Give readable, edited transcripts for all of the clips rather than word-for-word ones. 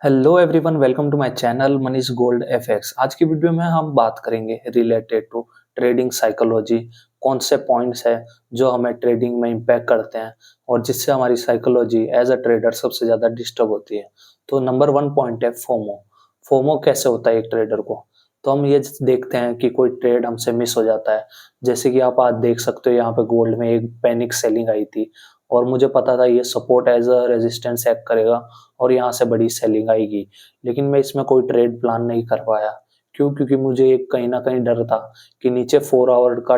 Hello everyone, welcome to my channel Manish gold FX. आज की video में हम बात करेंगे रिलेटेड टू ट्रेडिंग साइकोलॉजी। कौन से पॉइंट्स है जो हमें ट्रेडिंग में इम्पैक्ट करते हैं और जिससे हमारी साइकोलॉजी एज अ ट्रेडर सबसे ज़्यादा डिस्टर्ब होती है। तो नंबर वन पॉइंट है फोमो। फोमो कैसे होता है एक ट्रेडर को? तो हम ये देखते हैं कि कोई ट्रेड हमसे मिस हो जाता है। जैसे कि आप आज देख सकते हो, यहाँ पे गोल्ड में एक पैनिक सेलिंग आई थी और मुझे पता था ये support as a resistance act करेगा और यहाँ से बड़ी सेलिंग आएगी, लेकिन मैं इसमें कोई ट्रेड प्लान नहीं कर पाया। क्यों? क्योंकि मुझे एक कहीं ना कहीं डर था कि नीचे 4 आवर का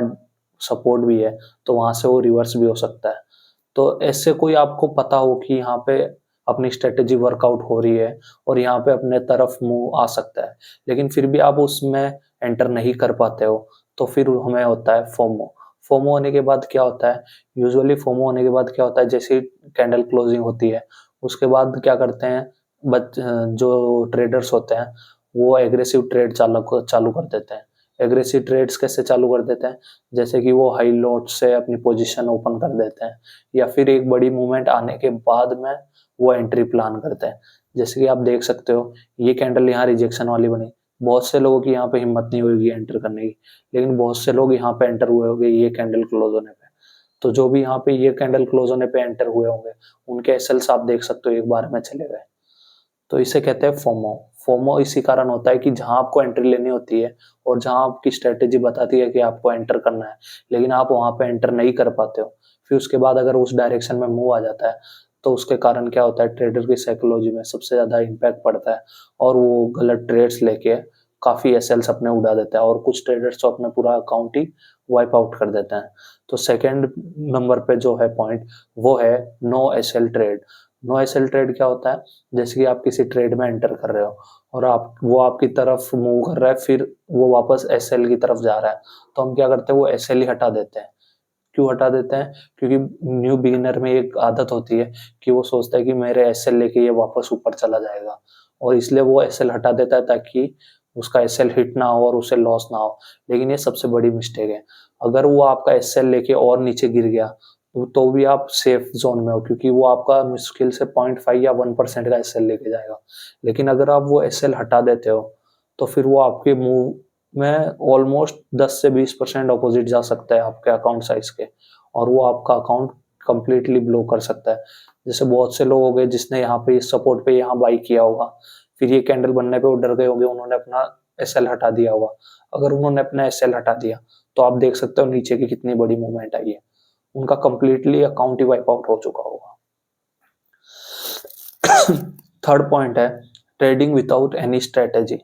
सपोर्ट भी है, तो वहां से वो रिवर्स भी हो सकता है। तो ऐसे कोई आपको पता हो कि यहाँ पे अपनी स्ट्रेटेजी वर्कआउट हो रही है और यहाँ पे अपने तरफ मूव आ सकता है, लेकिन फिर भी आप उसमें एंटर नहीं कर पाते हो, तो फिर हमें होता है फोमो। फोमो होने के बाद क्या होता है? यूजुअली फोमो होने के बाद क्या होता है, जैसे कैंडल क्लोजिंग होती है उसके बाद क्या करते हैं जो ट्रेडर्स होते हैं वो एग्रेसिव ट्रेड चालू चालू कर देते हैं। एग्रेसिव ट्रेड्स कैसे चालू कर देते हैं? जैसे कि वो हाई लोट से अपनी पोजीशन ओपन कर देते हैं या फिर एक बड़ी मूवमेंट आने के बाद में वो एंट्री प्लान करते हैं। जैसे कि आप देख सकते हो, ये कैंडल यहाँ रिजेक्शन वाली बनी। बहुत से लोगों की यहाँ पे हिम्मत नहीं होगी एंटर करने की, लेकिन बहुत से लोग यहाँ पे एंटर हुए होंगे ये कैंडल क्लोज होने पे। तो जो भी यहाँ पे ये कैंडल क्लोज होने पे एंटर हुए होंगे उनके एसएल्स आप देख सकते हो एक बार में चले गए। तो इसे कहते हैं फोमो। फोमो इसी कारण होता है कि जहां आपको एंट्री लेनी होती है और जहां आपकी स्ट्रेटेजी बताती है कि आपको एंटर करना है, लेकिन आप वहां पे एंटर नहीं कर पाते हो, फिर उसके बाद अगर उस डायरेक्शन में मूव आ जाता है तो उसके कारण क्या होता है, ट्रेडर की साइकोलॉजी में सबसे ज्यादा इम्पैक्ट पड़ता है और वो गलत ट्रेड्स लेके काफी एसएल्स अपने उड़ा देता है और कुछ ट्रेडर्स तो अपना पूरा अकाउंट ही वाइप आउट कर देते हैं। तो सेकेंड नंबर पे जो है पॉइंट वो है no SL trade. No SL trade क्या होता है? जैसे कि आप किसी ट्रेड में एंटर कर रहे हो और आप वो आपकी तरफ मूव कर रहा है, फिर वो वापस एसएल की तरफ जा रहा है, तो हम क्या करते हैं, वो एसएल ही हटा देते हैं। क्यों हटा देते हैं? क्योंकि न्यू बिगिनर में एक आदत होती है कि वो सोचता है कि मेरे एसएल लेके ये वापस ऊपर चला जाएगा, और इसलिए वो एसएल हटा देता है ताकि उसका एसएल हिट ना हो और उसे लॉस ना हो। लेकिन ये सबसे बड़ी मिस्टेक है। अगर वो आपका एसएल लेके और नीचे गिर गया तो भी आप सेफ जोन में हो, क्योंकि वो आपका मुश्किल से 0.5 या 1% का एसएल लेके जाएगा। लेकिन अगर आप वो एसएल हटा देते हो तो फिर वो आपके मूव में ऑलमोस्ट 10 से 20% अपोजिट जा सकता है आपके अकाउंट साइज के, और वो आपका अकाउंट कंप्लीटली ब्लो कर सकता है। जैसे बहुत से लोग हो गए जिसने यहाँ पे इस सपोर्ट पे यहाँ बाई किया होगा, फिर ये कैंडल बनने पे वो डर गए होंगे, उन्होंने अपना एसएल हटा दिया होगा। अगर उन्होंने अपना एसएल हटा दिया तो आप देख सकते हो नीचे की कितनी बड़ी मूवमेंट आई है, उनका कंप्लीटली अकाउंट ही वाइप आउट हो चुका होगा। थर्ड पॉइंट है trading without any strategy.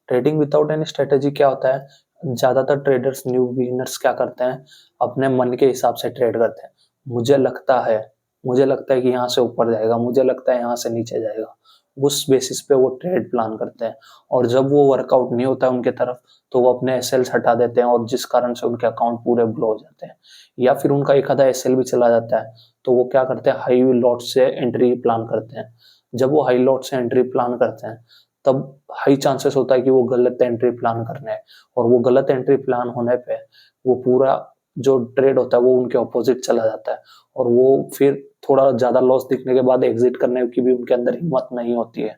Trading without any strategy क्या होता है? ज्यादातर ट्रेडर्स, न्यू बिगिनर्स क्या करते हैं, अपने मन के हिसाब से ट्रेड करते हैं। मुझे लगता है मुझे लगता है कि यहाँ से ऊपर जाएगा, मुझे लगता है यहाँ से नीचे जाएगा, उस बेसिस पे वो ट्रेड प्लान करते हैं। और जब वो वर्कआउट नहीं होता है उनके तरफ, तो वो अपने एसएल्स हटा देते हैं और जिस कारण से उनके अकाउंट पूरे ब्लो हो जाते हैं। या फिर उनका एक आधा एसएल भी चला जाता है, तो वो क्या करते हैं, हाई लॉट से एंट्री प्लान करते हैं। जब वो हाई लॉट से एंट्री प्लान करते हैं तब हाई चांसेस होता है कि वो गलत एंट्री प्लान करने हैं, और वो गलत एंट्री प्लान होने पे वो पूरा जो ट्रेड होता है वो उनके ऑपोजिट चला जाता है, और वो फिर थोड़ा ज्यादा लॉस दिखने के बाद एग्जिट करने की भी उनके अंदर हिम्मत नहीं होती है,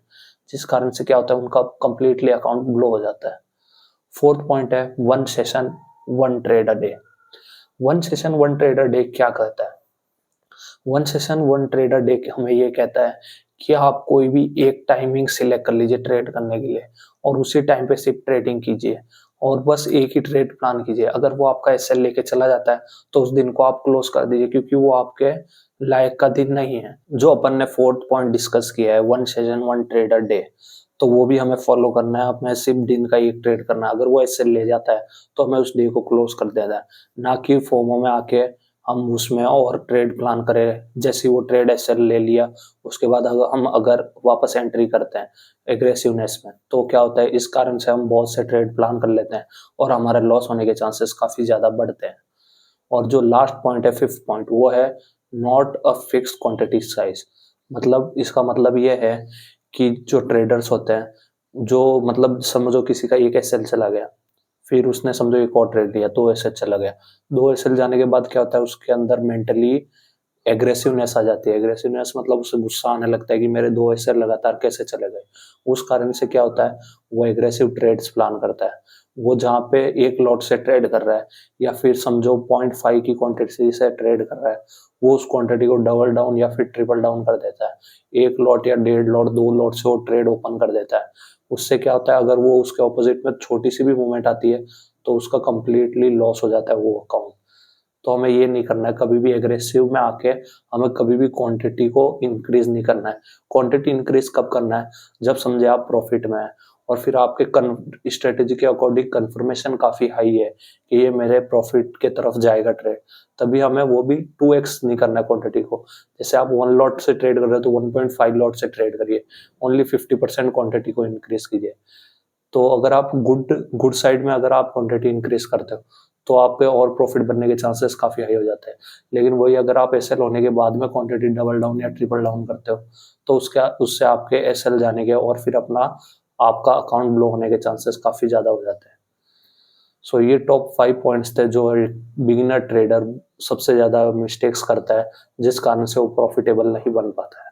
जिस कारण से क्या होता है, उनका कंप्लीटली अकाउंट ब्लो हो जाता है। फोर्थ पॉइंट है one session one trade a day. One session one trade a day क्या कहता है? One session one trader day हमें ये कहता है कि आप कोई भी एक टाइमिंग सिलेक्ट कर लीजिए ट्रेड करने के लिए, और उसी टाइम पे सिर्फ ट्रेडिंग कीजिए और बस एक ही ट्रेड प्लान कीजिए। अगर वो आपका एसएल लेके चला जाता है तो उस दिन को आप क्लोज कर दीजिए, क्योंकि वो आपके लायक का दिन नहीं है। जो अपन ने फोर्थ पॉइंट डिस्कस किया है, one session one trader day, तो वो भी हमें फॉलो करना है। हमें सिर्फ दिन का एक ट्रेड करना है। अगर वो एसएल ले जाता है तो हमें उस डे को क्लोज कर देना है, ना कि फोमो में आके हम उसमें और ट्रेड प्लान करें। जैसे वो ट्रेड एसएल ले लिया, उसके बाद अगर वापस एंट्री करते हैं एग्रेसिवनेस में, तो क्या होता है, इस कारण से हम बहुत से ट्रेड प्लान कर लेते हैं और हमारे लॉस होने के चांसेस काफी ज्यादा बढ़ते हैं। और जो लास्ट पॉइंट है, फिफ्थ पॉइंट, वो है not a fixed quantity size. मतलब इसका मतलब ये है कि जो ट्रेडर्स होते हैं, जो मतलब समझो किसी का एक एसएल चला गया, फिर उसने समझो एक और ट्रेड लिया, 2 एसएल चला गया। 2 एसएल जाने के बाद क्या होता है, उसके अंदर मेंटली एग्रेसिवनेस आ जाती है। एग्रेसिवनेस मतलब उसे गुस्सा आने लगता है कि मेरे 2 शेयर लगातार कैसे चले गए। उस कारण से क्या होता है, वो एग्रेसिव ट्रेड्स प्लान करता है। वो जहाँ पे 1 लॉट से ट्रेड कर रहा है या फिर समझो 0.5 की क्वांटिटी से ट्रेड कर रहा है, वो उस क्वांटिटी को डबल डाउन या फिर ट्रिपल डाउन कर देता है। 1 लॉट या 1.5 लॉट, 2 लॉट से वो ट्रेड ओपन कर देता है। उससे क्या होता है, अगर वो उसके ऑपोजिट में छोटी सी भी मूवमेंट आती है तो उसका कंप्लीटली लॉस हो जाता है वो अकाउंट। तो हमें ये नहीं करना है, कभी भी एग्रेसिव में आके हमें कभी भी क्वांटिटी को इंक्रीज नहीं करना है। क्वांटिटी इंक्रीज कब करना है, जब समझे आप प्रॉफिट में है और फिर आपके स्ट्रेटेजी के अकॉर्डिंग कंफर्मेशन काफी हाई है कि ये मेरे प्रॉफिट के तरफ जाएगा ट्रेड, तभी हमें वो भी 2x नहीं करना है क्वांटिटी को। जैसे आप 1 लॉट से ट्रेड कर रहे हो तो 1.5 लॉट से ट्रेड करिए, ओनली 50% क्वांटिटी को इंक्रीज कीजिए। तो अगर आप गुड साइड में अगर आप क्वांटिटी इंक्रीज करते हो तो आपके और प्रॉफिट बनने के चांसेस काफी हाई हो जाते हैं। लेकिन वही अगर आप एसएल होने के बाद में क्वांटिटी डबल डाउन या ट्रिपल डाउन करते हो तो उससे आपके एसएल जाने के और फिर आपका अकाउंट ब्लो होने के चांसेस काफी ज्यादा हो जाते हैं। सो ये टॉप 5 पॉइंट्स थे जो बिगिनर ट्रेडर सबसे ज्यादा मिस्टेक्स करता है, जिस कारण से वो प्रॉफिटेबल नहीं बन पाता है।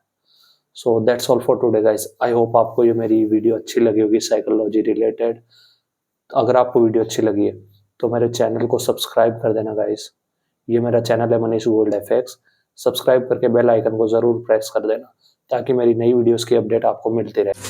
So that's all for today guys. I hope आपको ये मेरी वीडियो अच्छी लगी होगी साइकोलॉजी रिलेटेड। अगर आपको वीडियो अच्छी लगी है तो मेरे चैनल को सब्सक्राइब कर देना गाइस। ये मेरा चैनल है मनीष गोल्ड एफएक्स। सब्सक्राइब करके बेल आइकन को जरूर प्रेस कर देना ताकि मेरी नई वीडियोस की अपडेट आपको मिलती रहे।